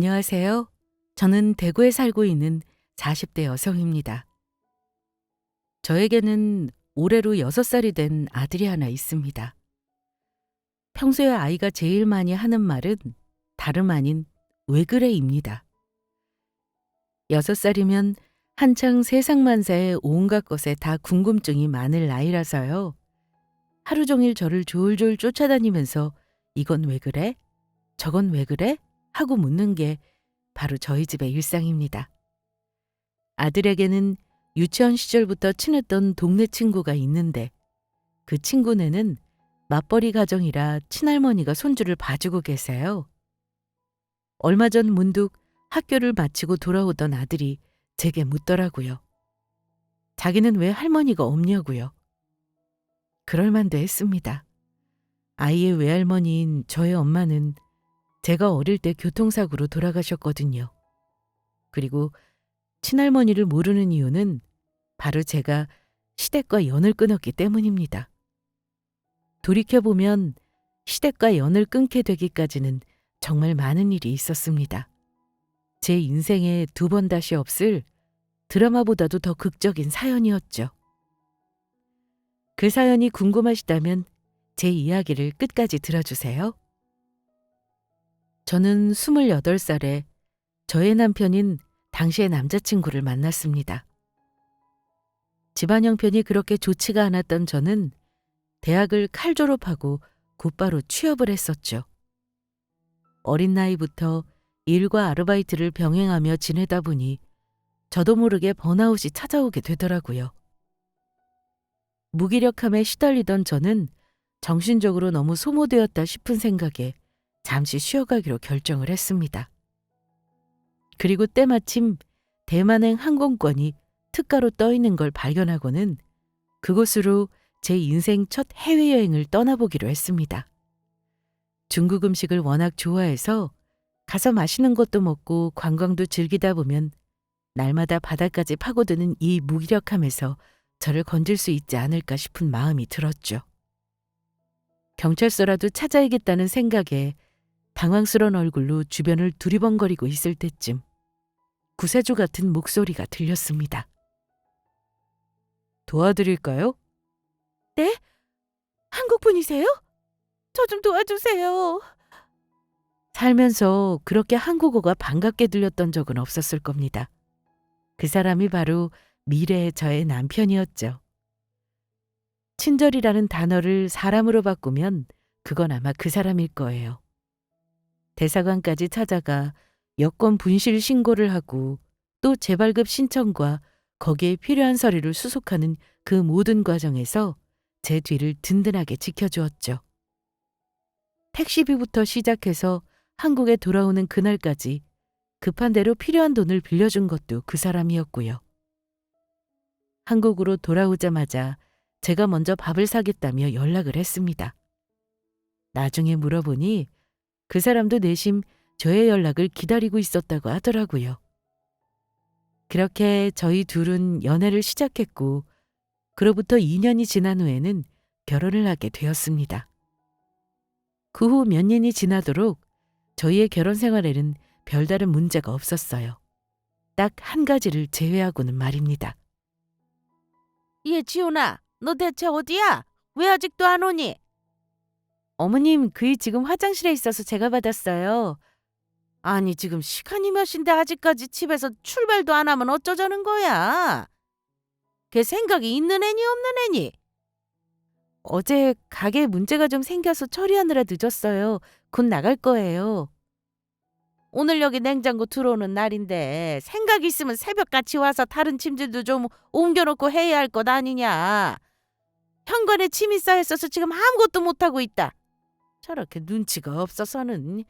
안녕하세요. 저는 대구에 살고 있는 40대 여성입니다. 저에게는 올해로 6살이 된 아들이 하나 있습니다. 평소에 아이가 제일 많이 하는 말은 다름 아닌 왜 그래입니다. 6살이면 한창 세상만사의 온갖 것에 다 궁금증이 많을 나이라서요. 하루 종일 저를 졸졸 쫓아다니면서 이건 왜 그래? 저건 왜 그래? 하고 묻는 게 바로 저희 집의 일상입니다. 아들에게는 유치원 시절부터 친했던 동네 친구가 있는데 그 친구네는 맞벌이 가정이라 친할머니가 손주를 봐주고 계세요. 얼마 전 문득 학교를 마치고 돌아오던 아들이 제게 묻더라고요. 자기는 왜 할머니가 없냐고요. 그럴만도 했습니다. 아이의 외할머니인 저의 엄마는 제가 어릴 때 교통사고로 돌아가셨거든요. 그리고 친할머니를 모르는 이유는 바로 제가 시댁과 연을 끊었기 때문입니다. 돌이켜보면 시댁과 연을 끊게 되기까지는 정말 많은 일이 있었습니다. 제 인생에 2번 다시 없을 드라마보다도 더 극적인 사연이었죠. 그 사연이 궁금하시다면 제 이야기를 끝까지 들어주세요. 저는 28살에 저의 남편인 당시의 남자친구를 만났습니다. 집안 형편이 그렇게 좋지가 않았던 저는 대학을 칼 졸업하고 곧바로 취업을 했었죠. 어린 나이부터 일과 아르바이트를 병행하며 지내다 보니 저도 모르게 번아웃이 찾아오게 되더라고요. 무기력함에 시달리던 저는 정신적으로 너무 소모되었다 싶은 생각에 잠시 쉬어가기로 결정을 했습니다. 그리고 때마침 대만행 항공권이 특가로 떠 있는 걸 발견하고는 그곳으로 제 인생 첫 해외여행을 떠나보기로 했습니다. 중국 음식을 워낙 좋아해서 가서 맛있는 것도 먹고 관광도 즐기다 보면 날마다 바다까지 파고드는 이 무기력함에서 저를 건질 수 있지 않을까 싶은 마음이 들었죠. 경찰서라도 찾아야겠다는 생각에 당황스러운 얼굴로 주변을 두리번거리고 있을 때쯤 구세주 같은 목소리가 들렸습니다. 도와드릴까요? 네? 한국분이세요? 저 좀 도와주세요. 살면서 그렇게 한국어가 반갑게 들렸던 적은 없었을 겁니다. 그 사람이 바로 미래의 저의 남편이었죠. 친절이라는 단어를 사람으로 바꾸면 그건 아마 그 사람일 거예요. 대사관까지 찾아가 여권 분실 신고를 하고 또 재발급 신청과 거기에 필요한 서류를 수속하는 그 모든 과정에서 제 뒤를 든든하게 지켜주었죠. 택시비부터 시작해서 한국에 돌아오는 그날까지 급한 대로 필요한 돈을 빌려준 것도 그 사람이었고요. 한국으로 돌아오자마자 제가 먼저 밥을 사겠다며 연락을 했습니다. 나중에 물어보니 그 사람도 내심 저의 연락을 기다리고 있었다고 하더라고요. 그렇게 저희 둘은 연애를 시작했고 그로부터 2년이 지난 후에는 결혼을 하게 되었습니다. 그 후 몇 년이 지나도록 저희의 결혼 생활에는 별다른 문제가 없었어요. 딱 한 가지를 제외하고는 말입니다. 얘 지훈아, 너 대체 어디야? 왜 아직도 안 오니? 어머님, 그이 지금 화장실에 있어서 제가 받았어요. 아니 지금 시간이 몇인데 아직까지 집에서 출발도 안 하면 어쩌자는 거야? 걔 생각이 있는 애니 없는 애니? 어제 가게에 문제가 좀 생겨서 처리하느라 늦었어요. 곧 나갈 거예요. 오늘 여기 냉장고 들어오는 날인데 생각 있으면 새벽같이 와서 다른 짐들도 좀 옮겨놓고 해야 할 것 아니냐? 현관에 짐이 쌓여있어서 지금 아무것도 못하고 있다. 저렇게 눈치가 없어서는.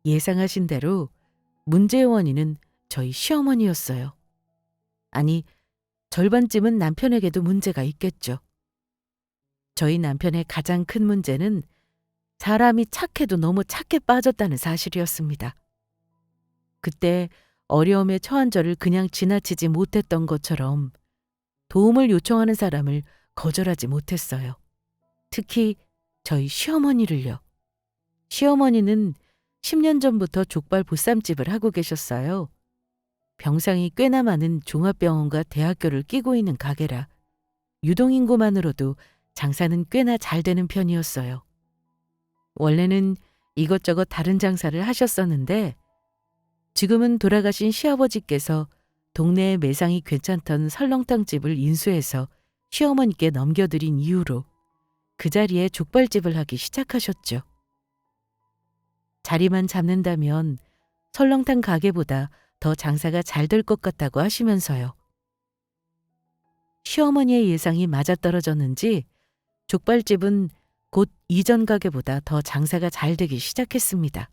예상하신 대로 문제의 원인은 저희 시어머니였어요. 아니, 절반쯤은 남편에게도 문제가 있겠죠. 저희 남편의 가장 큰 문제는 사람이 착해도 너무 착해 빠졌다는 사실이었습니다. 그때 어려움에 처한 저를 그냥 지나치지 못했던 것처럼 도움을 요청하는 사람을 거절하지 못했어요. 특히 저희 시어머니를요. 시어머니는 10년 전부터 족발 보쌈집을 하고 계셨어요. 병상이 꽤나 많은 종합병원과 대학교를 끼고 있는 가게라 유동인구만으로도 장사는 꽤나 잘 되는 편이었어요. 원래는 이것저것 다른 장사를 하셨었는데 지금은 돌아가신 시아버지께서 동네에 매상이 괜찮던 설렁탕집을 인수해서 시어머니께 넘겨드린 이후로 그 자리에 족발집을 하기 시작하셨죠. 자리만 잡는다면 설렁탕 가게보다 더 장사가 잘 될 것 같다고 하시면서요. 시어머니의 예상이 맞아떨어졌는지 족발집은 곧 이전 가게보다 더 장사가 잘 되기 시작했습니다.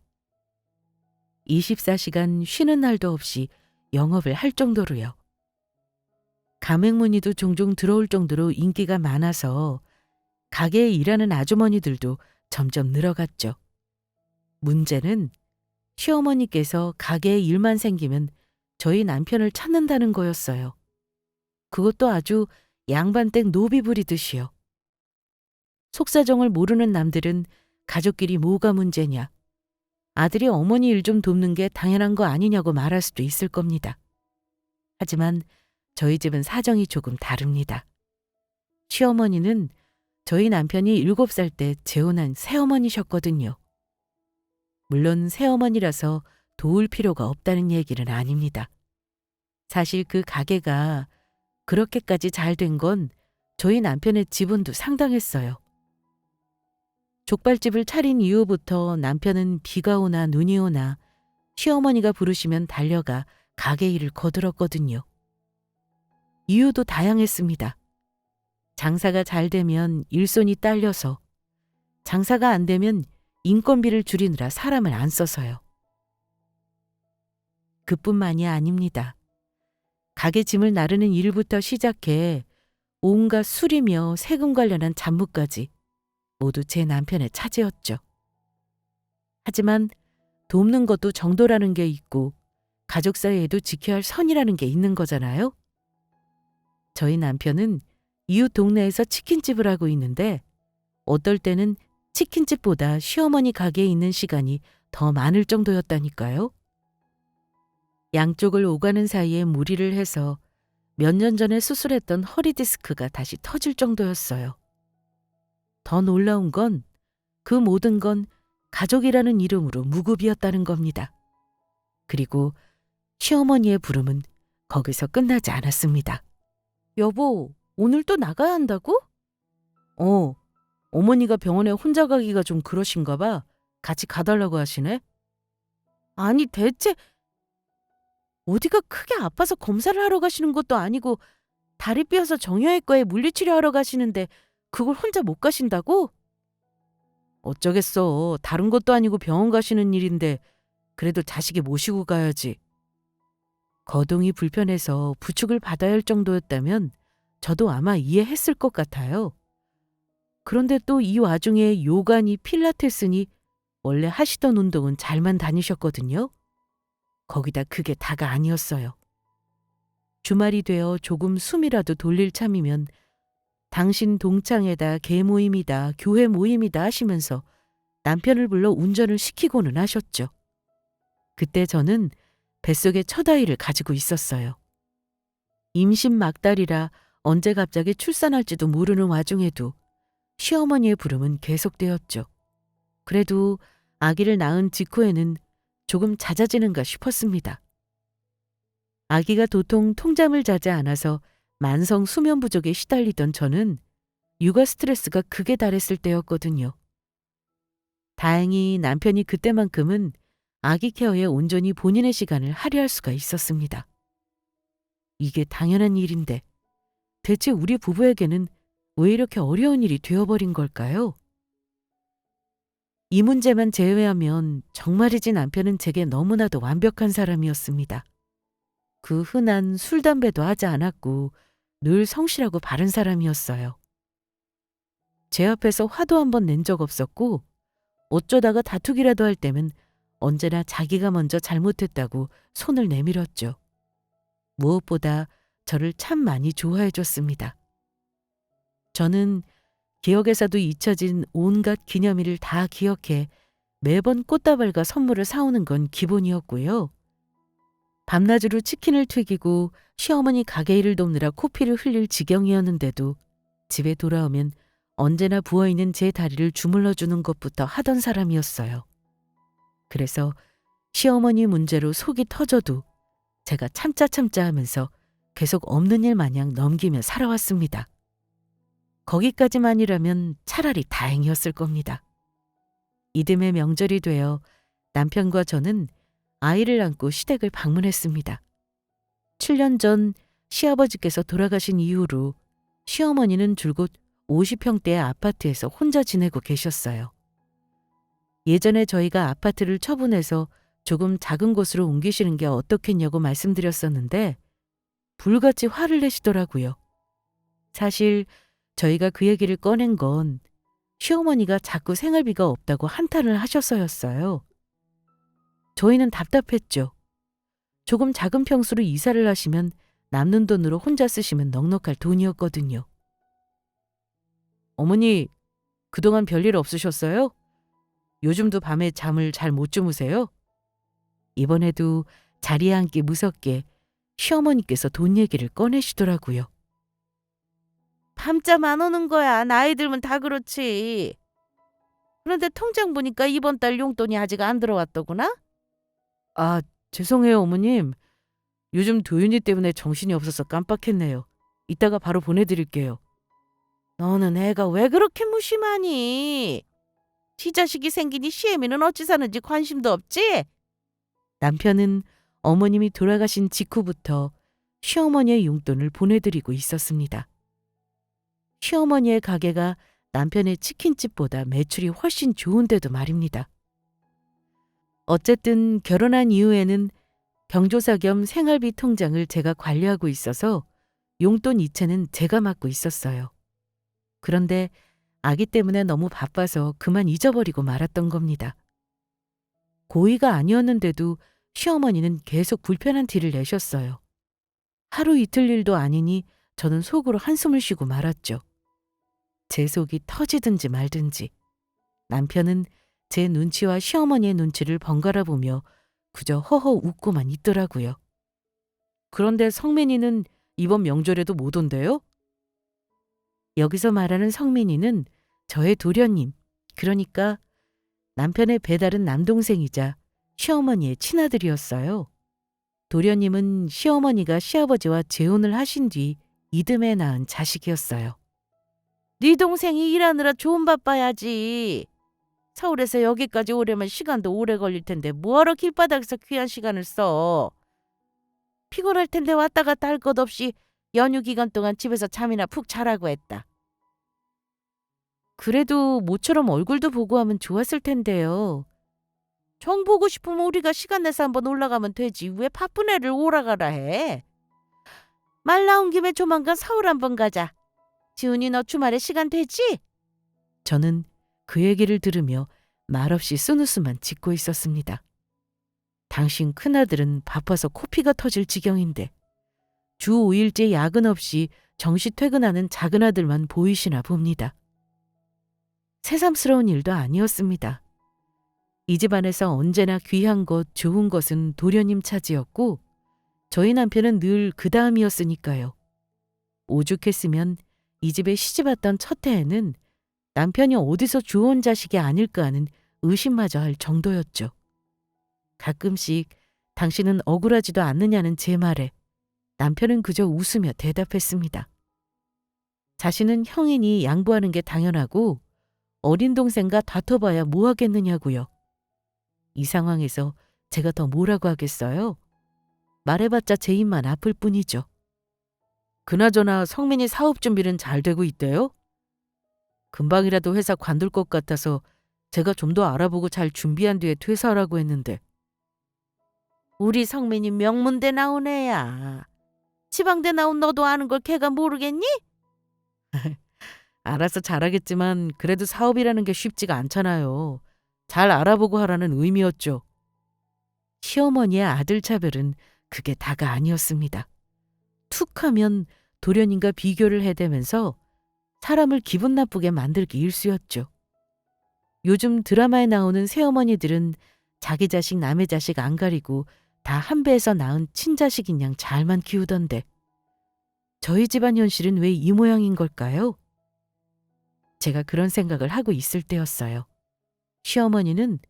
24시간 쉬는 날도 없이 영업을 할 정도로요. 가맹 문의도 종종 들어올 정도로 인기가 많아서 가게에 일하는 아주머니들도 점점 늘어갔죠. 문제는 시어머니께서 가게에 일만 생기면 저희 남편을 찾는다는 거였어요. 그것도 아주 양반댁 노비 부리듯이요. 속사정을 모르는 남들은 가족끼리 뭐가 문제냐, 아들이 어머니 일 좀 돕는 게 당연한 거 아니냐고 말할 수도 있을 겁니다. 하지만 저희 집은 사정이 조금 다릅니다. 시어머니는 저희 남편이 7살 때 재혼한 새어머니셨거든요. 물론 새어머니라서 도울 필요가 없다는 얘기는 아닙니다. 사실 그 가게가 그렇게까지 잘 된 건 저희 남편의 지분도 상당했어요. 족발집을 차린 이후부터 남편은 비가 오나 눈이 오나 시어머니가 부르시면 달려가 가게 일을 거들었거든요. 이유도 다양했습니다. 장사가 잘 되면 일손이 딸려서, 장사가 안 되면 인건비를 줄이느라 사람을 안 써서요. 그뿐만이 아닙니다. 가게 짐을 나르는 일부터 시작해 온갖 수리며 세금 관련한 잡무까지 모두 제 남편의 차지였죠. 하지만 돕는 것도 정도라는 게 있고 가족 사이에도 지켜야 할 선이라는 게 있는 거잖아요. 저희 남편은 이웃 동네에서 치킨집을 하고 있는데 어떨 때는 치킨집보다 시어머니 가게에 있는 시간이 더 많을 정도였다니까요. 양쪽을 오가는 사이에 무리를 해서 몇 년 전에 수술했던 허리 디스크가 다시 터질 정도였어요. 더 놀라운 건 그 모든 건 가족이라는 이름으로 무급이었다는 겁니다. 그리고 시어머니의 부름은 거기서 끝나지 않았습니다. 여보, 오늘 또 나가야 한다고? 어머니가 병원에 혼자 가기가 좀 그러신가 봐. 같이 가달라고 하시네. 아니 대체 어디가 크게 아파서 검사를 하러 가시는 것도 아니고 다리 삐어서 정형외과에 물리치료하러 가시는데 그걸 혼자 못 가신다고? 어쩌겠어. 다른 것도 아니고 병원 가시는 일인데 그래도 자식이 모시고 가야지. 거동이 불편해서 부축을 받아야 할 정도였다면 저도 아마 이해했을 것 같아요. 그런데 또 이 와중에 요가니 필라테스니 원래 하시던 운동은 잘만 다니셨거든요. 거기다 그게 다가 아니었어요. 주말이 되어 조금 숨이라도 돌릴 참이면 당신 동창회다, 개모임이다, 교회 모임이다 하시면서 남편을 불러 운전을 시키고는 하셨죠. 그때 저는 뱃속에 첫 아이를 가지고 있었어요. 임신 막달이라 언제 갑자기 출산할지도 모르는 와중에도 시어머니의 부름은 계속되었죠. 그래도 아기를 낳은 직후에는 조금 잦아지는가 싶었습니다. 아기가 도통 통잠을 자지 않아서 만성 수면 부족에 시달리던 저는 육아 스트레스가 극에 달했을 때였거든요. 다행히 남편이 그때만큼은 아기 케어에 온전히 본인의 시간을 할애할 수가 있었습니다. 이게 당연한 일인데 대체 우리 부부에게는 왜 이렇게 어려운 일이 되어버린 걸까요? 이 문제만 제외하면 정말이지 남편은 제게 너무나도 완벽한 사람이었습니다. 그 흔한 술, 담배도 하지 않았고 늘 성실하고 바른 사람이었어요. 제 앞에서 화도 한 번 낸 적 없었고 어쩌다가 다투기라도 할 때면 언제나 자기가 먼저 잘못했다고 손을 내밀었죠. 무엇보다 저를 참 많이 좋아해 줬습니다. 저는 기억에서도 잊혀진 온갖 기념일을 다 기억해 매번 꽃다발과 선물을 사오는 건 기본이었고요. 밤낮으로 치킨을 튀기고 시어머니 가게 일을 돕느라 코피를 흘릴 지경이었는데도 집에 돌아오면 언제나 부어있는 제 다리를 주물러 주는 것부터 하던 사람이었어요. 그래서 시어머니 문제로 속이 터져도 제가 참자 하면서 계속 없는 일 마냥 넘기며 살아왔습니다. 거기까지만이라면 차라리 다행이었을 겁니다. 이듬해 명절이 되어 남편과 저는 아이를 안고 시댁을 방문했습니다. 7년 전 시아버지께서 돌아가신 이후로 시어머니는 줄곧 50평대의 아파트에서 혼자 지내고 계셨어요. 예전에 저희가 아파트를 처분해서 조금 작은 곳으로 옮기시는 게 어떻겠냐고 말씀드렸었는데 불같이 화를 내시더라고요. 사실 저희가 그 얘기를 꺼낸 건 시어머니가 자꾸 생활비가 없다고 한탄을 하셔서였어요. 저희는 답답했죠. 조금 작은 평수로 이사를 하시면 남는 돈으로 혼자 쓰시면 넉넉할 돈이었거든요. 어머니, 그동안 별일 없으셨어요? 요즘도 밤에 잠을 잘 못 주무세요? 이번에도 자리에 앉기 무섭게 시어머니께서 돈 얘기를 꺼내시더라고요. 밤잠 안 오는 거야. 나이 들면 다 그렇지. 그런데 통장 보니까 이번 달 용돈이 아직 안 들어왔더구나? 아, 죄송해요, 어머님. 요즘 도윤이 때문에 정신이 없어서 깜빡했네요. 이따가 바로 보내드릴게요. 너는 애가 왜 그렇게 무심하니? 지 자식이 생기니 시애미는 어찌 사는지 관심도 없지? 남편은 어머님이 돌아가신 직후부터 시어머니의 용돈을 보내드리고 있었습니다. 시어머니의 가게가 남편의 치킨집보다 매출이 훨씬 좋은데도 말입니다. 어쨌든 결혼한 이후에는 경조사 겸 생활비 통장을 제가 관리하고 있어서 용돈 이체는 제가 맡고 있었어요. 그런데 아기 때문에 너무 바빠서 그만 잊어버리고 말았던 겁니다. 고의가 아니었는데도 시어머니는 계속 불편한 티를 내셨어요. 하루 이틀 일도 아니니 저는 속으로 한숨을 쉬고 말았죠. 제 속이 터지든지 말든지. 남편은 제 눈치와 시어머니의 눈치를 번갈아 보며 그저 허허 웃고만 있더라고요. 그런데 성민이는 이번 명절에도 못 온대요? 여기서 말하는 성민이는 저의 도련님, 그러니까 남편의 배다른 남동생이자 시어머니의 친아들이었어요. 도련님은 시어머니가 시아버지와 재혼을 하신 뒤 이듬해 낳은 자식이었어요. 네 동생이 일하느라 좀 바빠야지. 서울에서 여기까지 오려면 시간도 오래 걸릴 텐데 뭐하러 길바닥에서 귀한 시간을 써. 피곤할 텐데 왔다 갔다 할 것 없이 연휴 기간 동안 집에서 잠이나 푹 자라고 했다. 그래도 모처럼 얼굴도 보고 하면 좋았을 텐데요. 정 보고 싶으면 우리가 시간 내서 한번 올라가면 되지. 왜 바쁜 애를 오라가라 해. 말 나온 김에 조만간 서울 한번 가자. 지훈이 너 주말에 시간 되지? 저는 그 얘기를 들으며 말없이 쓴웃음만 짓고 있었습니다. 당신 큰아들은 바빠서 코피가 터질 지경인데 주 5일째 야근 없이 정시 퇴근하는 작은아들만 보이시나 봅니다. 새삼스러운 일도 아니었습니다. 이 집안에서 언제나 귀한 것, 좋은 것은 도련님 차지였고 저희 남편은 늘 그 다음이었으니까요. 오죽했으면 이 집에 시집왔던 첫 해에는 남편이 어디서 주워온 자식이 아닐까 하는 의심마저 할 정도였죠. 가끔씩 당신은 억울하지도 않느냐는 제 말에 남편은 그저 웃으며 대답했습니다. 자신은 형이니 양보하는 게 당연하고 어린 동생과 다퉈봐야 뭐 하겠느냐고요. 이 상황에서 제가 더 뭐라고 하겠어요? 말해봤자 제 입만 아플 뿐이죠. 그나저나 성민이 사업 준비는 잘 되고 있대요? 금방이라도 회사 관둘 것 같아서 제가 좀 더 알아보고 잘 준비한 뒤에 퇴사하라고 했는데. 우리 성민이 명문대 나온 애야. 지방대 나온 너도 아는 걸 걔가 모르겠니? 알아서 잘하겠지만 그래도 사업이라는 게 쉽지가 않잖아요. 잘 알아보고 하라는 의미였죠. 시어머니의 아들 차별은 그게 다가 아니었습니다. 툭 하면 도련님과 비교를 해대면서 사람을 기분 나쁘게 만들기 일쑤였죠. 요즘 드라마에 나오는 새어머니들은 자기 자식 남의 자식 안 가리고 다 한 배에서 낳은 친자식인 양 잘만 키우던데 저희 집안 현실은 왜 이 모양인 걸까요? 제가 그런 생각을 하고 있을 때였어요. 시어머니는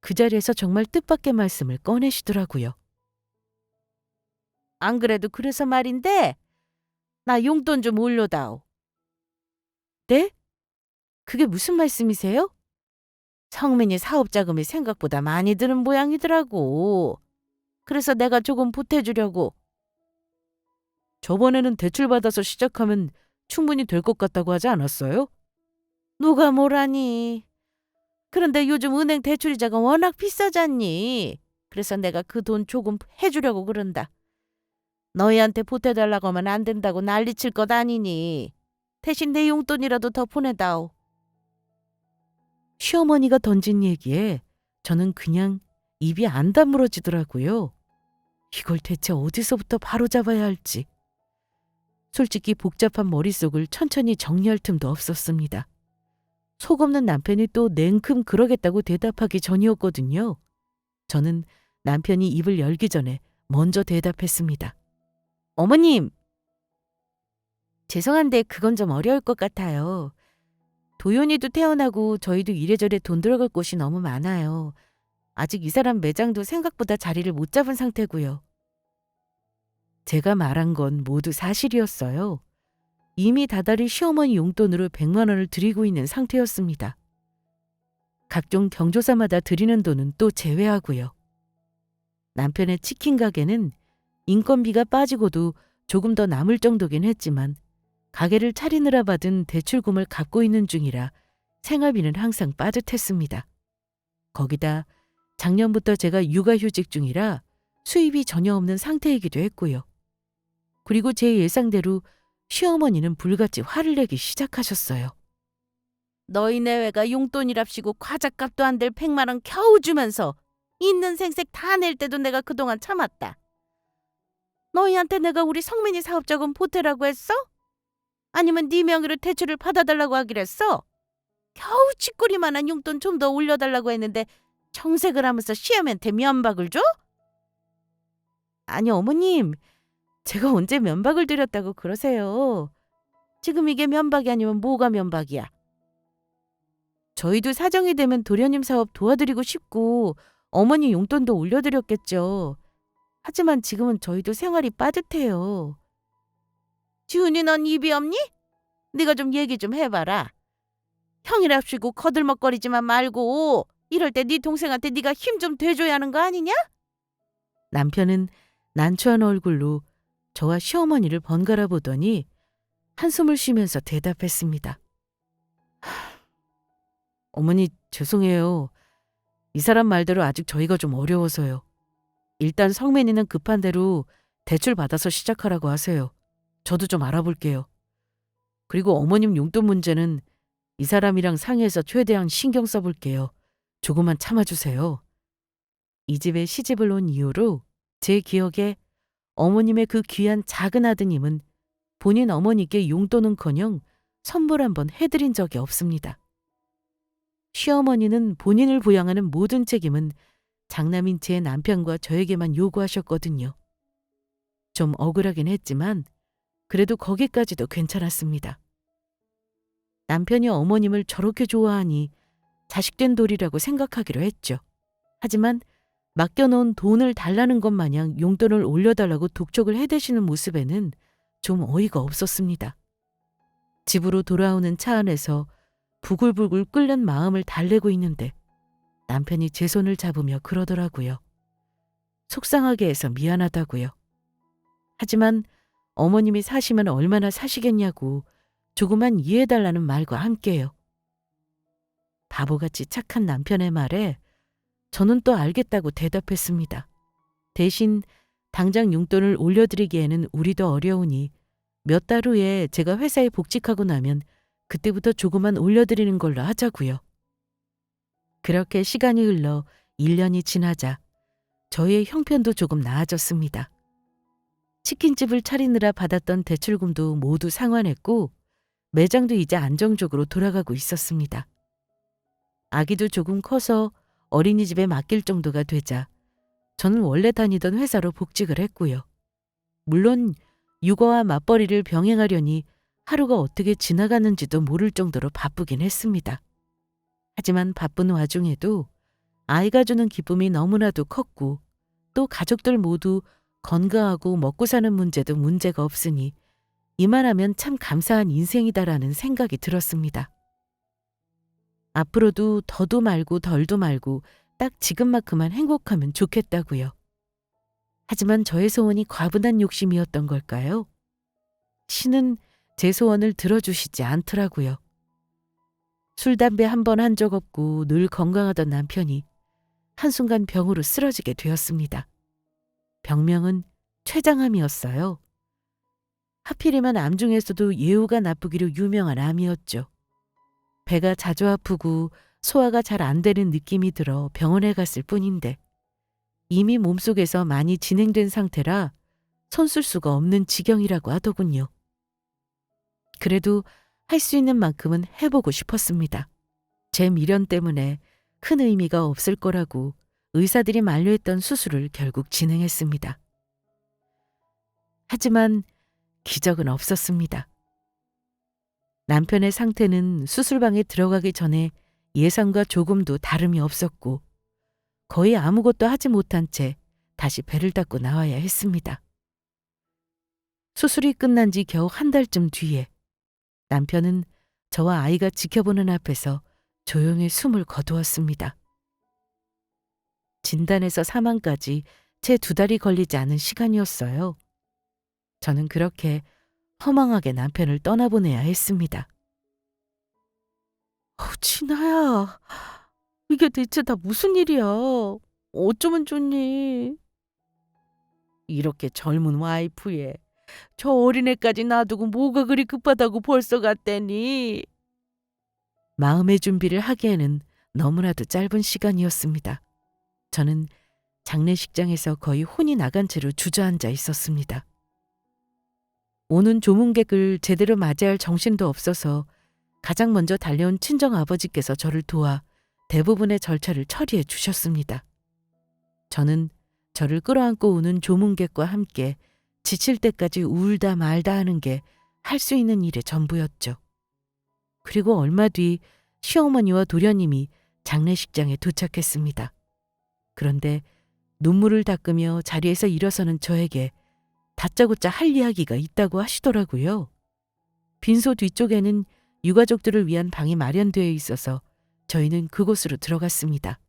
그 자리에서 정말 뜻밖의 말씀을 꺼내시더라고요. 안 그래도 그래서 말인데 나 용돈 좀 올려다오. 네? 그게 무슨 말씀이세요? 성민이 사업 자금이 생각보다 많이 드는 모양이더라고. 그래서 내가 조금 보태주려고. 저번에는 대출받아서 시작하면 충분히 될 것 같다고 하지 않았어요? 누가 뭐라니. 그런데 요즘 은행 대출이자가 워낙 비싸잖니. 그래서 내가 그 돈 조금 해주려고 그런다. 너희한테 보태달라고 하면 안 된다고 난리칠 것 아니니. 대신 내 용돈이라도 더 보내다오. 시어머니가 던진 얘기에 저는 그냥 입이 안 다물어지더라고요. 이걸 대체 어디서부터 바로잡아야 할지. 솔직히 복잡한 머릿속을 천천히 정리할 틈도 없었습니다. 속 없는 남편이 또 냉큼 그러겠다고 대답하기 전이었거든요. 저는 남편이 입을 열기 전에 먼저 대답했습니다. 어머님! 죄송한데 그건 좀 어려울 것 같아요. 도윤이도 태어나고 저희도 이래저래 돈 들어갈 곳이 너무 많아요. 아직 이 사람 매장도 생각보다 자리를 못 잡은 상태고요. 제가 말한 건 모두 사실이었어요. 이미 다달이 시어머니 용돈으로 100만 원을 드리고 있는 상태였습니다. 각종 경조사마다 드리는 돈은 또 제외하고요. 남편의 치킨 가게는 인건비가 빠지고도 조금 더 남을 정도긴 했지만 가게를 차리느라 받은 대출금을 갚고 있는 중이라 생활비는 항상 빠듯했습니다. 거기다 작년부터 제가 육아휴직 중이라 수입이 전혀 없는 상태이기도 했고요. 그리고 제 예상대로 시어머니는 불같이 화를 내기 시작하셨어요. 너희 내외가 용돈이랍시고 과자값도 안 될 100만 원 겨우 주면서 있는 생색 다 낼 때도 내가 그동안 참았다. 너희한테 내가 우리 성민이 사업자금 보태라고 했어? 아니면 네 명의로 대출을 받아달라고 하기로 했어? 겨우 쥐꼬리만한 용돈 좀 더 올려달라고 했는데 정색을 하면서 시어머니한테 면박을 줘? 아니 어머님, 제가 언제 면박을 드렸다고 그러세요. 지금 이게 면박이 아니면 뭐가 면박이야? 저희도 사정이 되면 도련님 사업 도와드리고 싶고 어머니 용돈도 올려드렸겠죠. 하지만 지금은 저희도 생활이 빠듯해요. 지훈이 넌 입이 없니? 네가 좀 얘기 좀 해봐라. 형이랍시고 거들먹거리지만 말고 이럴 때 네 동생한테 네가 힘 좀 대줘야 하는 거 아니냐? 남편은 난처한 얼굴로 저와 시어머니를 번갈아 보더니 한숨을 쉬면서 대답했습니다. 어머니 죄송해요. 이 사람 말대로 아직 저희가 좀 어려워서요. 일단 성민이는 급한 대로 대출 받아서 시작하라고 하세요. 저도 좀 알아볼게요. 그리고 어머님 용돈 문제는 이 사람이랑 상의해서 최대한 신경 써볼게요. 조금만 참아주세요. 이 집에 시집을 온 이후로 제 기억에 어머님의 그 귀한 작은 아드님은 본인 어머니께 용돈은커녕 선물 한번 해드린 적이 없습니다. 시어머니는 본인을 부양하는 모든 책임은 장남인 제 남편과 저에게만 요구하셨거든요. 좀 억울하긴 했지만 그래도 거기까지도 괜찮았습니다. 남편이 어머님을 저렇게 좋아하니 자식된 도리라고 생각하기로 했죠. 하지만 맡겨놓은 돈을 달라는 것 마냥 용돈을 올려달라고 독촉을 해대시는 모습에는 좀 어이가 없었습니다. 집으로 돌아오는 차 안에서 부글부글 끓는 마음을 달래고 있는데 남편이 제 손을 잡으며 그러더라고요. 속상하게 해서 미안하다고요. 하지만 어머님이 사시면 얼마나 사시겠냐고 조금만 이해해달라는 말과 함께요. 바보같이 착한 남편의 말에 저는 또 알겠다고 대답했습니다. 대신 당장 용돈을 올려드리기에는 우리도 어려우니 몇 달 후에 제가 회사에 복직하고 나면 그때부터 조금만 올려드리는 걸로 하자고요. 그렇게 시간이 흘러 1년이 지나자 저희의 형편도 조금 나아졌습니다. 치킨집을 차리느라 받았던 대출금도 모두 상환했고 매장도 이제 안정적으로 돌아가고 있었습니다. 아기도 조금 커서 어린이집에 맡길 정도가 되자 저는 원래 다니던 회사로 복직을 했고요. 물론 육아와 맞벌이를 병행하려니 하루가 어떻게 지나가는지도 모를 정도로 바쁘긴 했습니다. 하지만 바쁜 와중에도 아이가 주는 기쁨이 너무나도 컸고 또 가족들 모두 건강하고 먹고 사는 문제도 문제가 없으니 이만하면 참 감사한 인생이다라는 생각이 들었습니다. 앞으로도 더도 말고 덜도 말고 딱 지금만큼만 행복하면 좋겠다고요. 하지만 저의 소원이 과분한 욕심이었던 걸까요? 신은 제 소원을 들어주시지 않더라고요. 술, 담배 한 번 한 적 없고 늘 건강하던 남편이 한순간 병으로 쓰러지게 되었습니다. 병명은 췌장암이었어요. 하필이면 암 중에서도 예후가 나쁘기로 유명한 암이었죠. 배가 자주 아프고 소화가 잘 안 되는 느낌이 들어 병원에 갔을 뿐인데 이미 몸속에서 많이 진행된 상태라 손쓸 수가 없는 지경이라고 하더군요. 그래도 할 수 있는 만큼은 해보고 싶었습니다. 제 미련 때문에 큰 의미가 없을 거라고 의사들이 만류했던 수술을 결국 진행했습니다. 하지만 기적은 없었습니다. 남편의 상태는 수술방에 들어가기 전에 예상과 조금도 다름이 없었고 거의 아무것도 하지 못한 채 다시 배를 닫고 나와야 했습니다. 수술이 끝난 지 겨우 한 달쯤 뒤에 남편은 저와 아이가 지켜보는 앞에서 조용히 숨을 거두었습니다. 진단에서 사망까지 채 2달이 걸리지 않은 시간이었어요. 저는 그렇게 허망하게 남편을 떠나보내야 했습니다. 진아야, 이게 대체 다 무슨 일이야? 어쩌면 좋니? 이렇게 젊은 와이프에 저 어린애까지 놔두고 뭐가 그리 급하다고 벌써 갔대니? 마음의 준비를 하기에는 너무나도 짧은 시간이었습니다. 저는 장례식장에서 거의 혼이 나간 채로 주저앉아 있었습니다. 오는 조문객을 제대로 맞이할 정신도 없어서 가장 먼저 달려온 친정아버지께서 저를 도와 대부분의 절차를 처리해 주셨습니다. 저는 저를 끌어안고 우는 조문객과 함께 지칠 때까지 울다 말다 하는 게 할 수 있는 일의 전부였죠. 그리고 얼마 뒤 시어머니와 도련님이 장례식장에 도착했습니다. 그런데 눈물을 닦으며 자리에서 일어서는 저에게 다짜고짜 할 이야기가 있다고 하시더라고요. 빈소 뒤쪽에는 유가족들을 위한 방이 마련되어 있어서 저희는 그곳으로 들어갔습니다.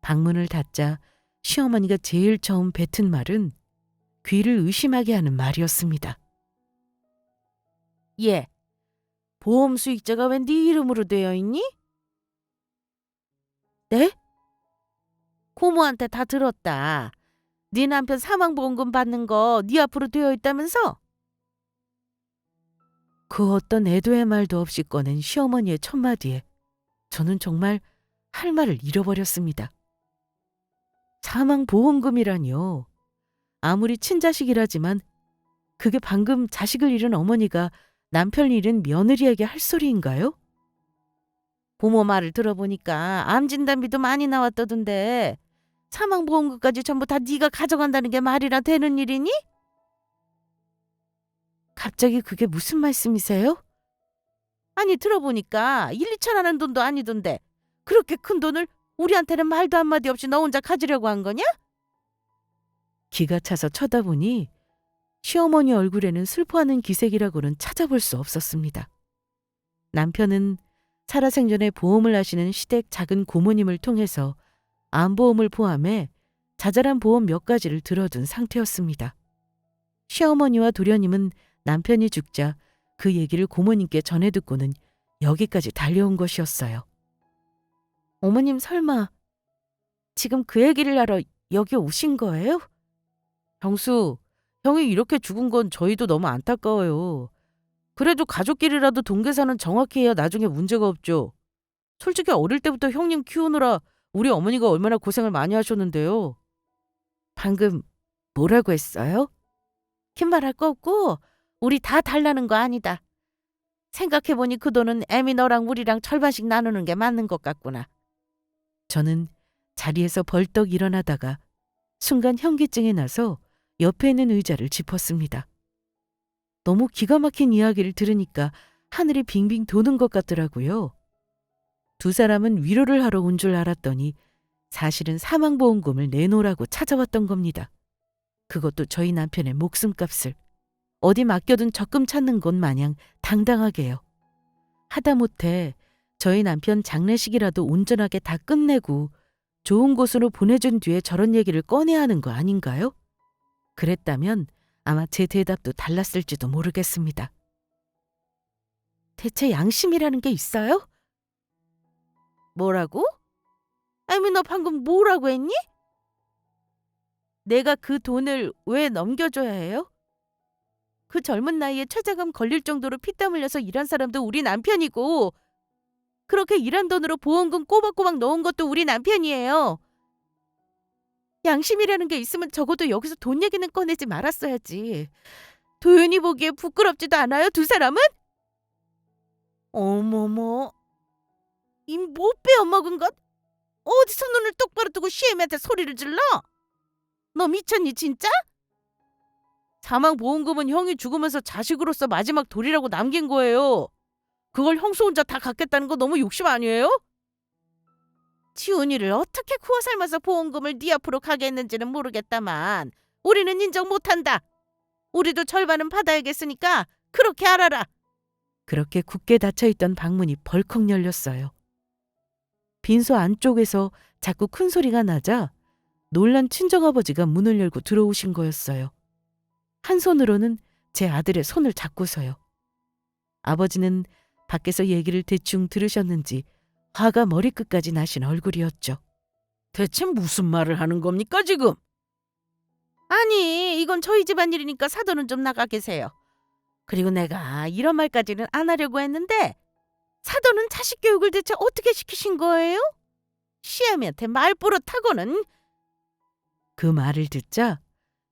방문을 닫자 시어머니가 제일 처음 뱉은 말은 귀를 의심하게 하는 말이었습니다. 얘, 보험 수익자가 왜 네 이름으로 되어 있니? 네? 고모한테 다 들었다. 네 남편 사망보험금 받는 거 네 앞으로 되어 있다면서? 그 어떤 애도의 말도 없이 꺼낸 시어머니의 첫마디에 저는 정말 할 말을 잃어버렸습니다. 사망보험금이라니요. 아무리 친자식이라지만 그게 방금 자식을 잃은 어머니가 남편을 잃은 며느리에게 할 소리인가요? 고모 말을 들어보니까 암 진단비도 많이 나왔다던데 사망보험금까지 전부 다 네가 가져간다는 게 말이나 되는 일이니? 갑자기 그게 무슨 말씀이세요? 아니 들어보니까 1, 2천 하는 돈도 아니던데 그렇게 큰 돈을 우리한테는 말도 한마디 없이 너 혼자 가지려고 한 거냐? 기가 차서 쳐다보니 시어머니 얼굴에는 슬퍼하는 기색이라고는 찾아볼 수 없었습니다. 남편은 살아생전에 보험을 하시는 시댁 작은 고모님을 통해서 암보험을 포함해 자잘한 보험 몇 가지를 들어둔 상태였습니다. 시어머니와 도련님은 남편이 죽자 그 얘기를 고모님께 전해 듣고는 여기까지 달려온 것이었어요. 어머님 설마 지금 그 얘기를 하러 여기 오신 거예요? 형수, 형이 이렇게 죽은 건 저희도 너무 안타까워요. 그래도 가족끼리라도 동계사는 정확히 해야 나중에 문제가 없죠. 솔직히 어릴 때부터 형님 키우느라 우리 어머니가 얼마나 고생을 많이 하셨는데요. 방금 뭐라고 했어요? 긴 말 할 거 없고 우리 다 달라는 거 아니다. 생각해보니 그 돈은 애미 너랑 우리랑 절반씩 나누는 게 맞는 것 같구나. 저는 자리에서 벌떡 일어나다가 순간 현기증이 나서 옆에 있는 의자를 짚었습니다. 너무 기가 막힌 이야기를 들으니까 하늘이 빙빙 도는 것 같더라고요. 두 사람은 위로를 하러 온 줄 알았더니 사실은 사망보험금을 내놓으라고 찾아왔던 겁니다. 그것도 저희 남편의 목숨값을 어디 맡겨둔 적금 찾는 것 마냥 당당하게요. 하다못해 저희 남편 장례식이라도 온전하게 다 끝내고 좋은 곳으로 보내준 뒤에 저런 얘기를 꺼내야 하는 거 아닌가요? 그랬다면 아마 제 대답도 달랐을지도 모르겠습니다. 대체 양심이라는 게 있어요? 뭐라고? 아니, 너 방금 뭐라고 했니? 내가 그 돈을 왜 넘겨줘야 해요? 그 젊은 나이에 최저금 걸릴 정도로 피땀 흘려서 일한 사람도 우리 남편이고, 그렇게 일한 돈으로 보험금 꼬박꼬박 넣은 것도 우리 남편이에요. 양심이라는 게 있으면 적어도 여기서 돈 얘기는 꺼내지 말았어야지. 도윤이 보기에 부끄럽지도 않아요, 두 사람은? 어머머, 이 못 빼어먹은 것? 어디서 눈을 똑바로 뜨고 시애미한테 소리를 질러? 너 미쳤니 진짜? 사망보험금은 형이 죽으면서 자식으로서 마지막 돌이라고 남긴 거예요. 그걸 형수 혼자 다 갖겠다는 거 너무 욕심 아니에요? 지훈이를 어떻게 구워 삶아서 보험금을 네 앞으로 가게 했는지는 모르겠다만 우리는 인정 못한다. 우리도 절반은 받아야겠으니까 그렇게 알아라. 그렇게 굳게 닫혀있던 방문이 벌컥 열렸어요. 빈소 안쪽에서 자꾸 큰 소리가 나자 놀란 친정아버지가 문을 열고 들어오신 거였어요. 한 손으로는 제 아들의 손을 잡고서요. 아버지는 밖에서 얘기를 대충 들으셨는지 화가 머리끝까지 나신 얼굴이었죠. 대체 무슨 말을 하는 겁니까 지금? 아니, 이건 저희 집안 일이니까 사돈은 좀 나가 계세요. 그리고 내가 이런 말까지는 안 하려고 했는데 사돈은 자식 교육을 대체 어떻게 시키신 거예요? 시애미한테 말버릇하고는. 그 말을 듣자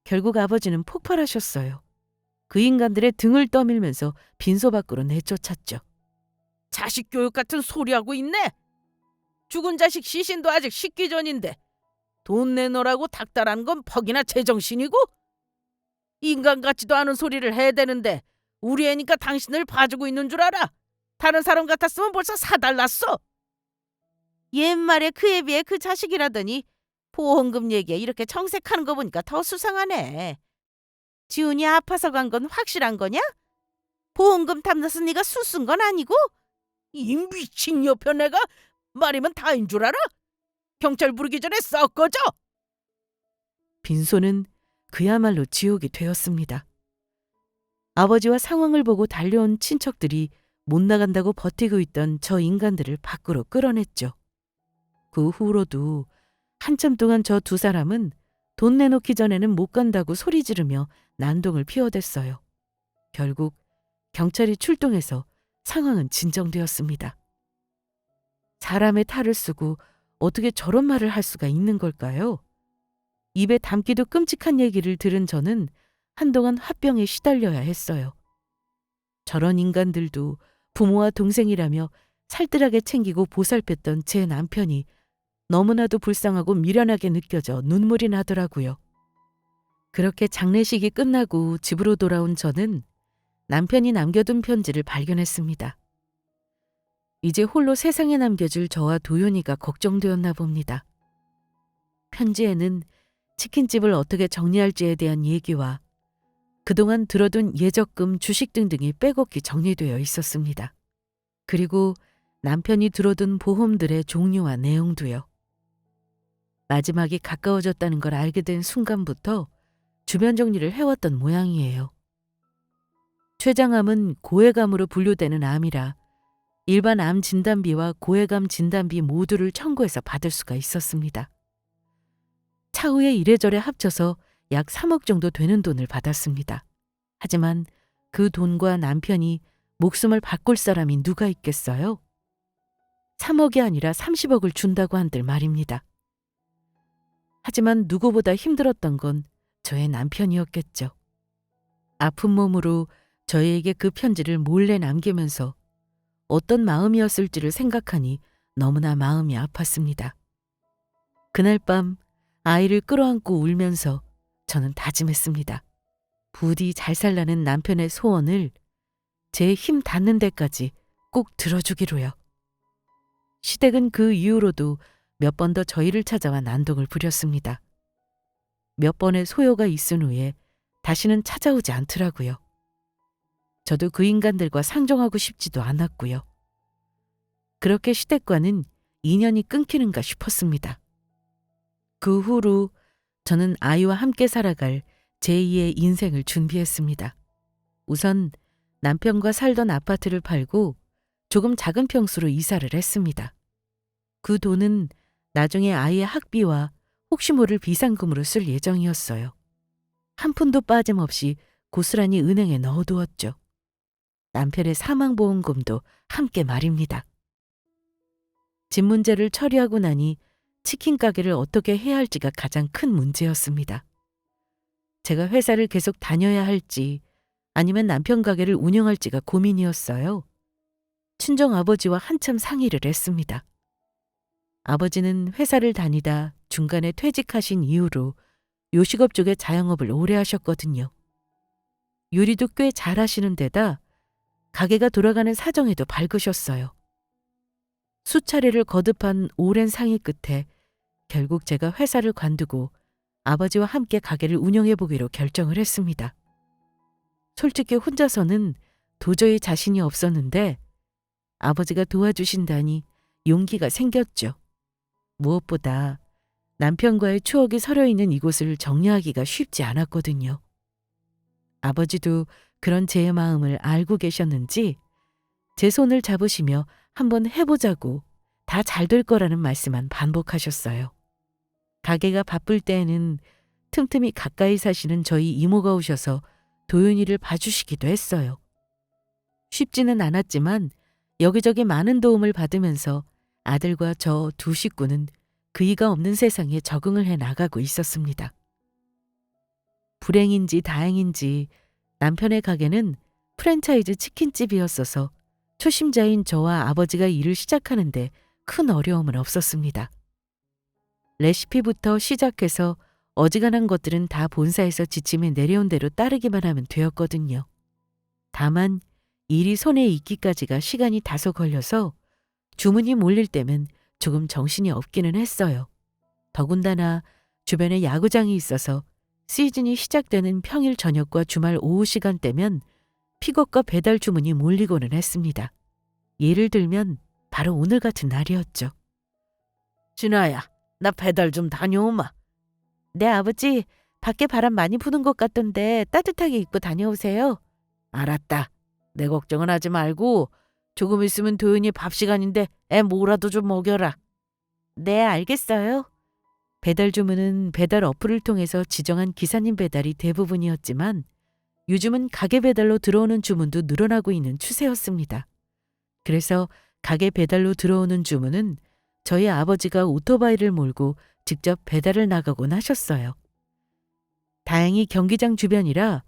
결국 아버지는 폭발하셨어요. 그 인간들의 등을 떠밀면서 빈소 밖으로 내쫓았죠. 자식 교육 같은 소리하고 있네. 죽은 자식 시신도 아직 식기 전인데 돈 내놓으라고 닥달하는 건 퍽이나 제정신이고? 인간 같지도 않은 소리를 해야 되는데 우리 애니까 당신을 봐주고 있는 줄 알아. 다른 사람 같았으면 벌써 사달랐어. 옛말에 그에 비해 그 자식이라더니 보험금 얘기에 이렇게 정색하는 거 보니까 더 수상하네. 지훈이 아파서 간 건 확실한 거냐? 보험금 탐나서 네가 수순 건 아니고? 이 미친 여편 애가 말이면 다인 줄 알아? 경찰 부르기 전에 썩 꺼져. 빈소는 그야말로 지옥이 되었습니다. 아버지와 상황을 보고 달려온 친척들이 못 나간다고 버티고 있던 저 인간들을 밖으로 끌어냈죠. 그 후로도 한참 동안 저 두 사람은 돈 내놓기 전에는 못 간다고 소리 지르며 난동을 피워댔어요. 결국 경찰이 출동해서 상황은 진정되었습니다. 사람의 탈을 쓰고 어떻게 저런 말을 할 수가 있는 걸까요? 입에 담기도 끔찍한 얘기를 들은 저는 한동안 화병에 시달려야 했어요. 저런 인간들도 부모와 동생이라며 살뜰하게 챙기고 보살폈던 제 남편이 너무나도 불쌍하고 미련하게 느껴져 눈물이 나더라고요. 그렇게 장례식이 끝나고 집으로 돌아온 저는 남편이 남겨둔 편지를 발견했습니다. 이제 홀로 세상에 남겨줄 저와 도윤이가 걱정되었나 봅니다. 편지에는 치킨집을 어떻게 정리할지에 대한 얘기와 그동안 들어둔 예적금, 주식 등등이 빼곡히 정리되어 있었습니다. 그리고 남편이 들어둔 보험들의 종류와 내용도요. 마지막이 가까워졌다는 걸 알게 된 순간부터 주변 정리를 해왔던 모양이에요. 췌장암은 고해감으로 분류되는 암이라 일반 암 진단비와 고해감 진단비 모두를 청구해서 받을 수가 있었습니다. 차후에 이래저래 합쳐서 약 3억 정도 되는 돈을 받았습니다. 하지만 그 돈과 남편이 목숨을 바꿀 사람이 누가 있겠어요? 3억이 아니라 30억을 준다고 한들 말입니다. 하지만 누구보다 힘들었던 건 저의 남편이었겠죠. 아픈 몸으로 저희에게 그 편지를 몰래 남기면서 어떤 마음이었을지를 생각하니 너무나 마음이 아팠습니다. 그날 밤 아이를 끌어안고 울면서 저는 다짐했습니다. 부디 잘 살라는 남편의 소원을 제 힘 닿는 데까지 꼭 들어주기로요. 시댁은 그 이후로도 몇 번 더 저희를 찾아와 난동을 부렸습니다. 몇 번의 소요가 있은 후에 다시는 찾아오지 않더라고요. 저도 그 인간들과 상종하고 싶지도 않았고요. 그렇게 시댁과는 인연이 끊기는가 싶었습니다. 그 후로 저는 아이와 함께 살아갈 제2의 인생을 준비했습니다. 우선 남편과 살던 아파트를 팔고 조금 작은 평수로 이사를 했습니다. 그 돈은 나중에 아이의 학비와 혹시 모를 비상금으로 쓸 예정이었어요. 한 푼도 빠짐없이 고스란히 은행에 넣어두었죠. 남편의 사망보험금도 함께 말입니다. 집 문제를 처리하고 나니 치킨 가게를 어떻게 해야 할지가 가장 큰 문제였습니다. 제가 회사를 계속 다녀야 할지 아니면 남편 가게를 운영할지가 고민이었어요. 친정 아버지와 한참 상의를 했습니다. 아버지는 회사를 다니다 중간에 퇴직하신 이후로 요식업 쪽의 자영업을 오래 하셨거든요. 요리도 꽤 잘하시는 데다 가게가 돌아가는 사정에도 밝으셨어요. 수차례를 거듭한 오랜 상의 끝에 결국 제가 회사를 관두고 아버지와 함께 가게를 운영해 보기로 결정을 했습니다. 솔직히 혼자서는 도저히 자신이 없었는데 아버지가 도와주신다니 용기가 생겼죠. 무엇보다 남편과의 추억이 서려있는 이곳을 정리하기가 쉽지 않았거든요. 아버지도 그런 제 마음을 알고 계셨는지 제 손을 잡으시며 한번 해보자고 다 잘 될 거라는 말씀만 반복하셨어요. 가게가 바쁠 때에는 틈틈이 가까이 사시는 저희 이모가 오셔서 도윤이를 봐주시기도 했어요. 쉽지는 않았지만 여기저기 많은 도움을 받으면서 아들과 저 두 식구는 그이가 없는 세상에 적응을 해 나가고 있었습니다. 불행인지 다행인지 남편의 가게는 프랜차이즈 치킨집이었어서 초심자인 저와 아버지가 일을 시작하는데 큰 어려움은 없었습니다. 레시피부터 시작해서 어지간한 것들은 다 본사에서 지침에 내려온 대로 따르기만 하면 되었거든요. 다만 일이 손에 익기까지가 시간이 다소 걸려서 주문이 몰릴 때면 조금 정신이 없기는 했어요. 더군다나 주변에 야구장이 있어서 시즌이 시작되는 평일 저녁과 주말 오후 시간대면 픽업과 배달 주문이 몰리고는 했습니다. 예를 들면 바로 오늘 같은 날이었죠. 진아야, 나 배달 좀 다녀오마. 네, 아버지. 밖에 바람 많이 부는 것 같던데 따뜻하게 입고 다녀오세요. 알았다. 내 걱정은 하지 말고 조금 있으면 도윤이 밥 시간인데 애 뭐라도 좀 먹여라. 네, 알겠어요. 배달 주문은 배달 어플을 통해서 지정한 기사님 배달이 대부분이었지만 요즘은 가게 배달로 들어오는 주문도 늘어나고 있는 추세였습니다. 그래서 가게 배달로 들어오는 주문은 저희 아버지가 오토바이를 몰고 직접 배달을 나가곤 하셨어요. 다행히 경기장 주변이라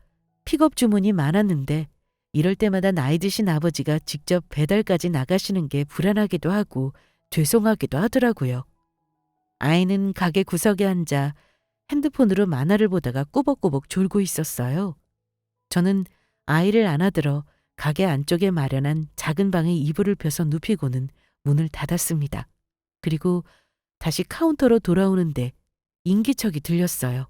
픽업 주문이 많았는데 이럴 때마다 나이 드신 아버지가 직접 배달까지 나가시는 게 불안하기도 하고 죄송하기도 하더라고요. 아이는 가게 구석에 앉아 핸드폰으로 만화를 보다가 꾸벅꾸벅 졸고 있었어요. 저는 아이를 안아들어 가게 안쪽에 마련한 작은 방에 이불을 펴서 눕히고는 문을 닫았습니다. 그리고 다시 카운터로 돌아오는데 인기척이 들렸어요.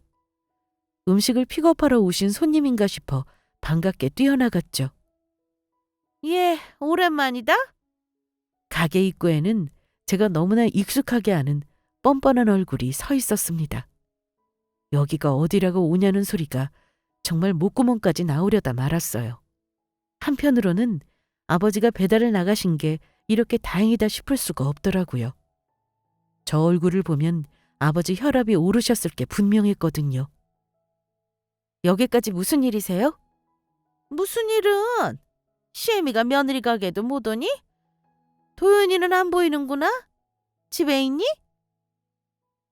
음식을 픽업하러 오신 손님인가 싶어 반갑게 뛰어나갔죠. 예, 오랜만이다. 가게 입구에는 제가 너무나 익숙하게 아는 뻔뻔한 얼굴이 서 있었습니다. 여기가 어디라고 오냐는 소리가 정말 목구멍까지 나오려다 말았어요. 한편으로는 아버지가 배달을 나가신 게 이렇게 다행이다 싶을 수가 없더라고요. 저 얼굴을 보면 아버지 혈압이 오르셨을 게 분명했거든요. 여기까지 무슨 일이세요? 무슨 일은? 시애미가 며느리 가게도 못 오니? 도윤이는 안 보이는구나? 집에 있니?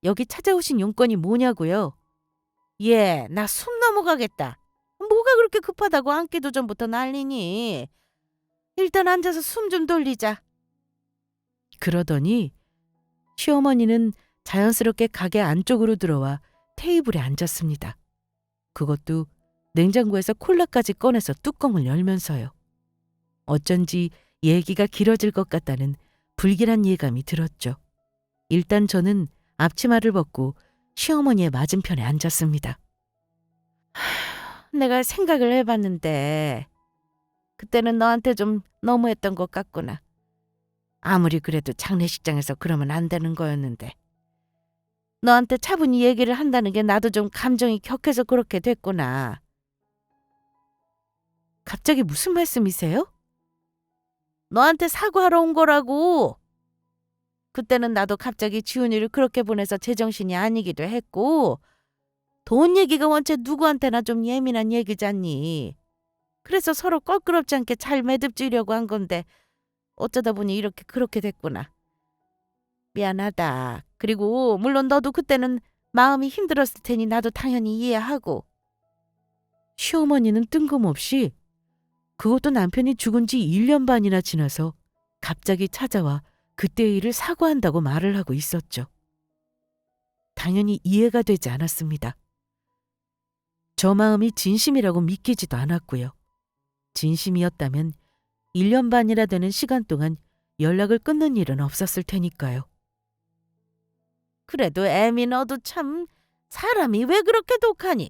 여기 찾아오신 용건이 뭐냐고요? 예, 나 숨 넘어가겠다. 뭐가 그렇게 급하다고 앉기도 전부터 난리니? 일단 앉아서 숨 좀 돌리자. 그러더니 시어머니는 자연스럽게 가게 안쪽으로 들어와 테이블에 앉았습니다. 그것도 냉장고에서 콜라까지 꺼내서 뚜껑을 열면서요. 어쩐지 얘기가 길어질 것 같다는 불길한 예감이 들었죠. 일단 저는 앞치마를 벗고 시어머니의 맞은편에 앉았습니다. 내가 생각을 해봤는데 그때는 너한테 좀 너무했던 것 같구나. 아무리 그래도 장례식장에서 그러면 안 되는 거였는데. 너한테 차분히 얘기를 한다는 게 나도 좀 감정이 격해서 그렇게 됐구나. 갑자기 무슨 말씀이세요? 너한테 사과하러 온 거라고. 그때는 나도 갑자기 지훈이를 그렇게 보내서 제정신이 아니기도 했고 돈 얘기가 원체 누구한테나 좀 예민한 얘기잖니. 그래서 서로 껄끄럽지 않게 잘 매듭지려고 한 건데 어쩌다 보니 이렇게 그렇게 됐구나. 미안하다. 그리고 물론 너도 그때는 마음이 힘들었을 테니 나도 당연히 이해하고. 시어머니는 뜬금없이 그것도 남편이 죽은 지 1년 반이나 지나서 갑자기 찾아와 그때의 일을 사과한다고 말을 하고 있었죠. 당연히 이해가 되지 않았습니다. 저 마음이 진심이라고 믿기지도 않았고요. 진심이었다면 1년 반이나 되는 시간 동안 연락을 끊는 일은 없었을 테니까요. 그래도 애미 너도 참 사람이 왜 그렇게 독하니?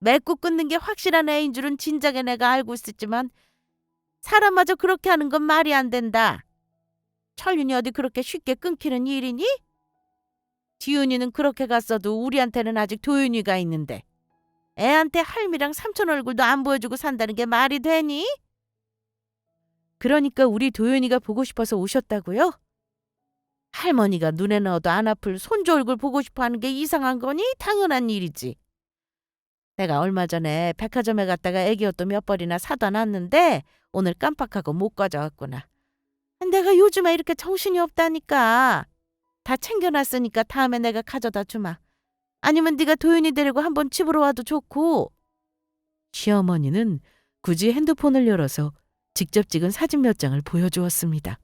맺고 끊는 게 확실한 애인 줄은 진작에 내가 알고 있었지만 사람마저 그렇게 하는 건 말이 안 된다. 철윤이 어디 그렇게 쉽게 끊기는 일이니? 지훈이는 그렇게 갔어도 우리한테는 아직 도윤이가 있는데 애한테 할미랑 삼촌 얼굴도 안 보여주고 산다는 게 말이 되니? 그러니까 우리 도윤이가 보고 싶어서 오셨다고요? 할머니가 눈에 넣어도 안 아플 손주 얼굴 보고 싶어 하는 게 이상한 거니? 당연한 일이지. 내가 얼마 전에 백화점에 갔다가 애기 옷도 몇 벌이나 사다 놨는데 오늘 깜빡하고 못 가져왔구나. 내가 요즘에 이렇게 정신이 없다니까. 다 챙겨놨으니까 다음에 내가 가져다 주마. 아니면 네가 도윤이 데리고 한번 집으로 와도 좋고. 시어머니는 굳이 핸드폰을 열어서 직접 찍은 사진 몇 장을 보여주었습니다.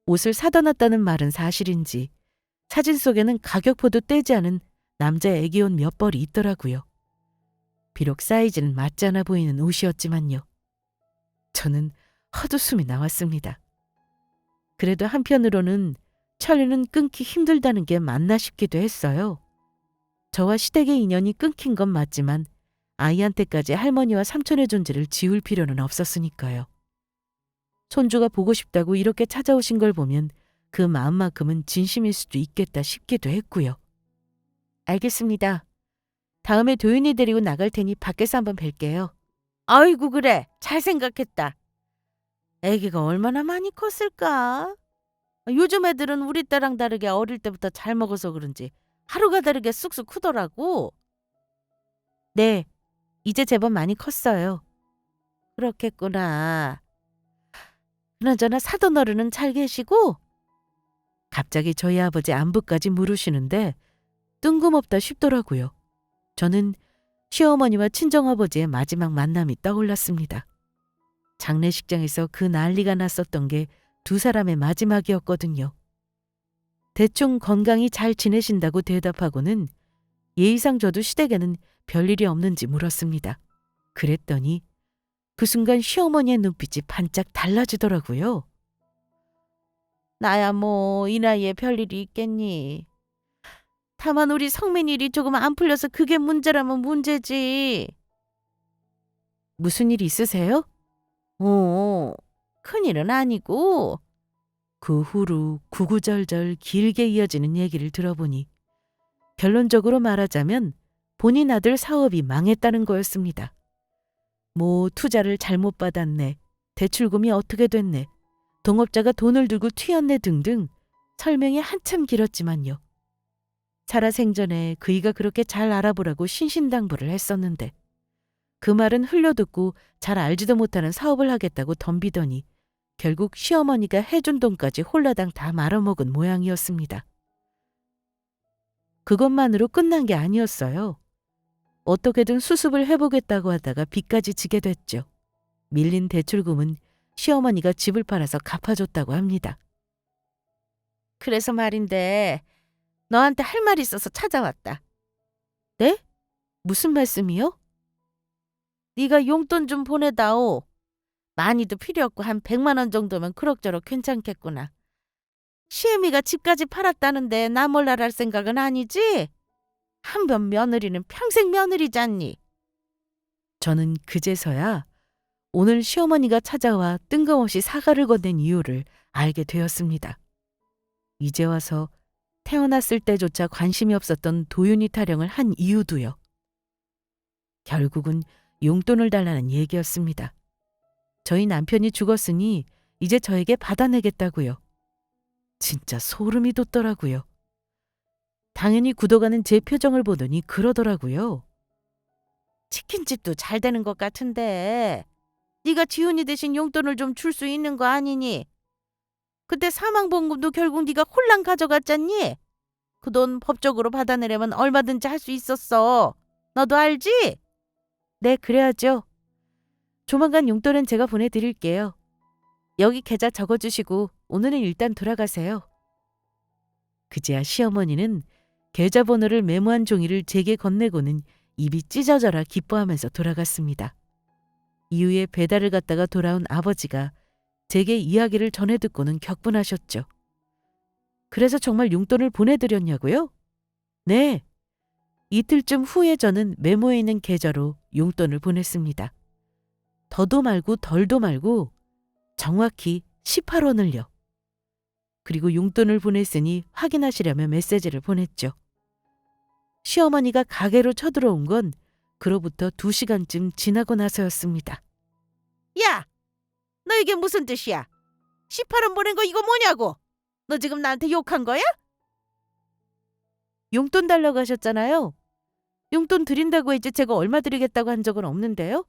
옷을 사다 놨다는 말은 사실인지 사진 속에는 가격표도 떼지 않은 남자 애기 옷 몇 벌이 있더라고요. 비록 사이즈는 맞지 않아 보이는 옷이었지만요. 저는 헛웃음이 나왔습니다. 그래도 한편으로는 철이는 끊기 힘들다는 게 맞나 싶기도 했어요. 저와 시댁의 인연이 끊긴 건 맞지만 아이한테까지 할머니와 삼촌의 존재를 지울 필요는 없었으니까요. 손주가 보고 싶다고 이렇게 찾아오신 걸 보면 그 마음만큼은 진심일 수도 있겠다 싶기도 했고요. 알겠습니다. 다음에 도윤이 데리고 나갈 테니 밖에서 한번 뵐게요. 아이고 그래. 잘 생각했다. 애기가 얼마나 많이 컸을까? 요즘 애들은 우리 때랑 다르게 어릴 때부터 잘 먹어서 그런지 하루가 다르게 쑥쑥 크더라고. 네, 이제 제법 많이 컸어요. 그렇겠구나. 그나저나 사돈 어른은 잘 계시고? 갑자기 저희 아버지 안부까지 물으시는데 뜬금없다 싶더라고요. 저는 시어머니와 친정아버지의 마지막 만남이 떠올랐습니다. 장례식장에서 그 난리가 났었던 게 두 사람의 마지막이었거든요. 대충 건강히 잘 지내신다고 대답하고는 예의상 저도 시댁에는 별일이 없는지 물었습니다. 그랬더니 그 순간 시어머니의 눈빛이 반짝 달라지더라고요. 나야 뭐 이 나이에 별일이 있겠니. 다만 우리 성민 일이 조금 안 풀려서 그게 문제라면 문제지. 무슨 일 있으세요? 큰일은 아니고. 그 후로 구구절절 길게 이어지는 얘기를 들어보니 결론적으로 말하자면 본인 아들 사업이 망했다는 거였습니다. 뭐 투자를 잘못 받았네, 대출금이 어떻게 됐네, 동업자가 돈을 들고 튀었네 등등 설명이 한참 길었지만요. 살아생전에 그이가 그렇게 잘 알아보라고 신신당부를 했었는데 그 말은 흘려듣고 잘 알지도 못하는 사업을 하겠다고 덤비더니 결국 시어머니가 해준 돈까지 홀라당 다 말아먹은 모양이었습니다. 그것만으로 끝난 게 아니었어요. 어떻게든 수습을 해보겠다고 하다가 빚까지 지게 됐죠. 밀린 대출금은 시어머니가 집을 팔아서 갚아줬다고 합니다. 그래서 말인데 너한테 할 말 있어서 찾아왔다. 네? 무슨 말씀이요? 네가 용돈 좀 보내다오. 많이도 필요 없고 한 100만 원 정도면 그럭저럭 괜찮겠구나. 시애미가 집까지 팔았다는데 나 몰라랄 생각은 아니지? 한 번 며느리는 평생 며느리잖니. 저는 그제서야 오늘 시어머니가 찾아와 뜬금없이 사과를 건넨 이유를 알게 되었습니다. 이제 와서 태어났을 때조차 관심이 없었던 도윤이 타령을 한 이유도요. 결국은 용돈을 달라는 얘기였습니다. 저희 남편이 죽었으니 이제 저에게 받아내겠다고요. 진짜 소름이 돋더라고요. 당연히 굳어가는 제 표정을 보더니 그러더라고요. 치킨집도 잘 되는 것 같은데 네가 지훈이 대신 용돈을 좀 줄 수 있는 거 아니니? 그때 사망보험금도 결국 네가 홀랑 가져갔잖니? 그 돈 법적으로 받아내려면 얼마든지 할 수 있었어. 너도 알지? 네, 그래야죠. 조만간 용돈은 제가 보내드릴게요. 여기 계좌 적어주시고 오늘은 일단 돌아가세요. 그제야 시어머니는 계좌번호를 메모한 종이를 제게 건네고는 입이 찢어져라 기뻐하면서 돌아갔습니다. 이후에 배달을 갔다가 돌아온 아버지가 제게 이야기를 전해 듣고는 격분하셨죠. 그래서 정말 용돈을 보내드렸냐고요? 네. 이틀쯤 후에 저는 메모에 있는 계좌로 용돈을 보냈습니다. 더도 말고 덜도 말고 정확히 18원을요. 그리고 용돈을 보냈으니 확인하시려며 메시지를 보냈죠. 시어머니가 가게로 쳐들어온 건 그로부터 2시간쯤 지나고 나서였습니다. 야! 너 이게 무슨 뜻이야? 18원 보낸 거 이거 뭐냐고? 너 지금 나한테 욕한 거야? 용돈 달라고 하셨잖아요. 용돈 드린다고 했지 제가 얼마 드리겠다고 한 적은 없는데요.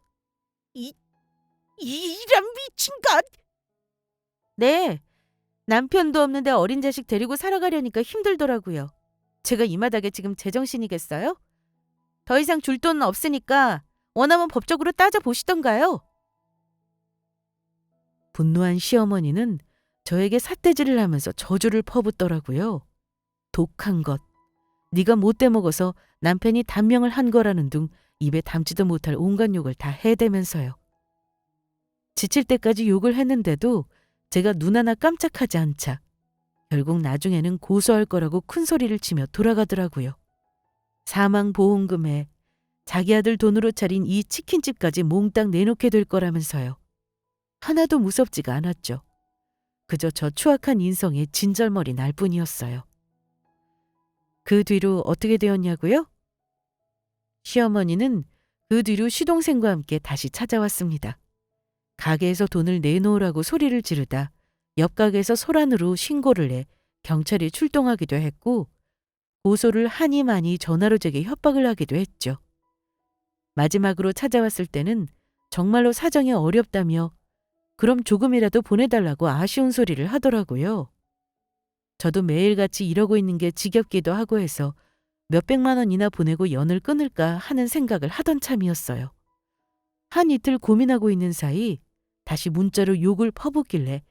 이런 미친 것! 네. 남편도 없는데 어린 자식 데리고 살아가려니까 힘들더라고요. 제가 이 마닥에 지금 제정신이겠어요? 더 이상 줄 돈은 없으니까 원하면 법적으로 따져보시던가요. 분노한 시어머니는 저에게 삿대질을 하면서 저주를 퍼붓더라고요. 독한 것. 네가 못돼 먹어서 남편이 단명을 한 거라는 둥 입에 담지도 못할 온갖 욕을 다 해대면서요. 지칠 때까지 욕을 했는데도 제가 눈 하나 깜짝하지 않자 결국 나중에는 고소할 거라고 큰 소리를 치며 돌아가더라고요. 사망보험금에 자기 아들 돈으로 차린 이 치킨집까지 몽땅 내놓게 될 거라면서요. 하나도 무섭지가 않았죠. 그저 저 추악한 인성에 진절머리 날 뿐이었어요. 그 뒤로 어떻게 되었냐고요? 시어머니는 그 뒤로 시동생과 함께 다시 찾아왔습니다. 가게에서 돈을 내놓으라고 소리를 지르다 옆 가게에서 소란으로 신고를 해 경찰이 출동하기도 했고 고소를 하니 많이 전화로 제게 협박을 하기도 했죠. 마지막으로 찾아왔을 때는 정말로 사정이 어렵다며 그럼 조금이라도 보내달라고 아쉬운 소리를 하더라고요. 저도 매일같이 이러고 있는 게 지겹기도 하고 해서 몇백만 원이나 보내고 연을 끊을까 하는 생각을 하던 참이었어요. 한 이틀 고민하고 있는 사이 다시 문자로 욕을 퍼붓길래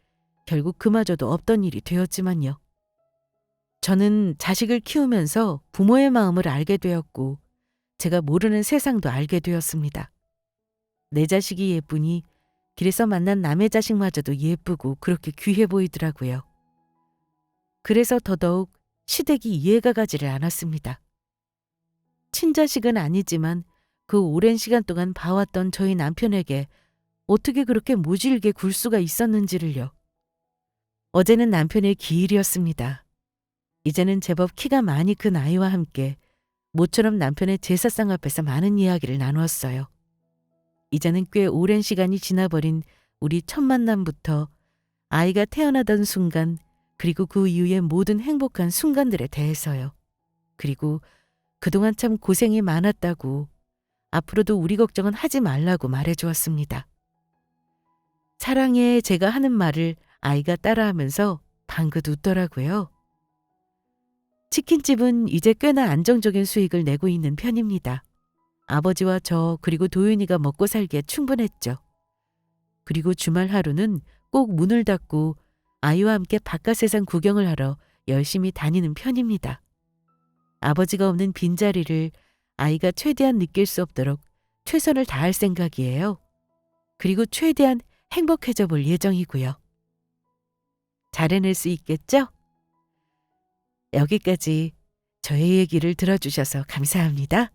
결국 그마저도 없던 일이 되었지만요. 저는 자식을 키우면서 부모의 마음을 알게 되었고 제가 모르는 세상도 알게 되었습니다. 내 자식이 예쁘니 길에서 만난 남의 자식마저도 예쁘고 그렇게 귀해 보이더라고요. 그래서 더더욱 시댁이 이해가 가지를 않았습니다. 친자식은 아니지만 그 오랜 시간 동안 봐왔던 저희 남편에게 어떻게 그렇게 모질게 굴 수가 있었는지를요. 어제는 남편의 기일이었습니다. 이제는 제법 키가 많이 큰 아이와 함께 모처럼 남편의 제사상 앞에서 많은 이야기를 나누었어요. 이제는 꽤 오랜 시간이 지나버린 우리 첫 만남부터 아이가 태어나던 순간 그리고 그 이후의 모든 행복한 순간들에 대해서요. 그리고 그동안 참 고생이 많았다고 앞으로도 우리 걱정은 하지 말라고 말해주었습니다. 사랑해 제가 하는 말을 아이가 따라하면서 방긋 웃더라고요. 치킨집은 이제 꽤나 안정적인 수익을 내고 있는 편입니다. 아버지와 저 그리고 도윤이가 먹고 살기에 충분했죠. 그리고 주말 하루는 꼭 문을 닫고 아이와 함께 바깥 세상 구경을 하러 열심히 다니는 편입니다. 아버지가 없는 빈자리를 아이가 최대한 느낄 수 없도록 최선을 다할 생각이에요. 그리고 최대한 행복해져 볼 예정이고요. 잘 해낼 수 있겠죠? 여기까지 저의 얘기를 들어주셔서 감사합니다.